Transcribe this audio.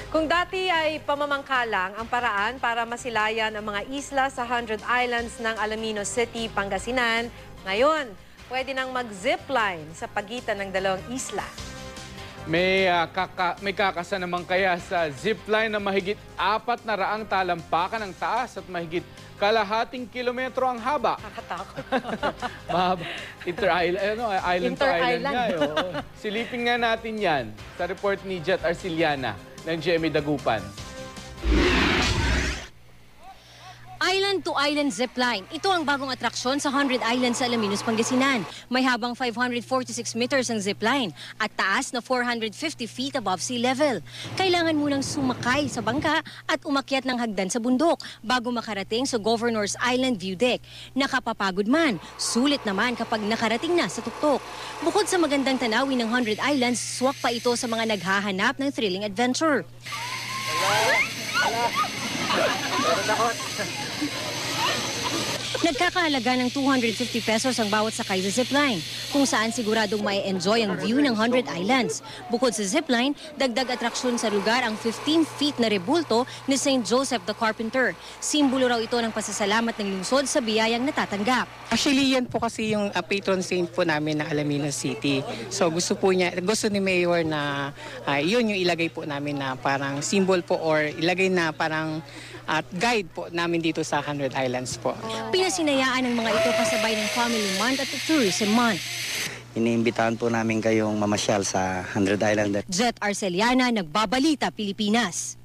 Kung dati ay pamamangka lang ang paraan para masilayan ang mga isla sa 100 Islands ng Alaminos City, Pangasinan, ngayon, pwede nang mag-zipline sa pagitan ng dalawang isla. May kakasa naman kaya sa zipline na mahigit 400 talampakan ang taas at mahigit kalahating kilometro ang haba. Nakatakot. Mahaba. Island to island nga. Silipin nga natin yan sa report ni Jet Arciliana ng GMA Dagupan. Island to Island Zipline. Ito ang bagong atraksyon sa 100 Islands sa Alaminos, Pangasinan. May habang 546 meters ang zipline at taas na 450 feet above sea level. Kailangan munang sumakay sa bangka at umakyat ng hagdan sa bundok bago makarating sa Governor's Island View Deck. Nakapapagod man, sulit naman kapag nakarating na sa tuktok. Bukod sa magandang tanawin ng 100 Islands, swak pa ito sa mga naghahanap ng thrilling adventure. Nagkakahalaga ng 250 pesos ang bawat sakay sa zipline, kung saan siguradong may enjoy ang view ng 100 Islands. Bukod sa zipline, dagdag atraksyon sa lugar ang 15 feet na rebulto ni St. Joseph the Carpenter. Simbolo raw ito ng pasasalamat ng lungsod sa biyayang natatanggap. Actually, yan po kasi yung patron saint po namin ng Alaminos City. So gusto ni Mayor na yun yung ilagay po namin na parang symbol po or ilagay na parang at guide po namin dito sa 100 Islands po. Pinasinayaan ng mga ito kasabay ng Family Month at Tourism Month. Iniimbitahan po namin kayong mamasyal sa 100 Islands. Jet Arciliana, Nagbabalita, Pilipinas.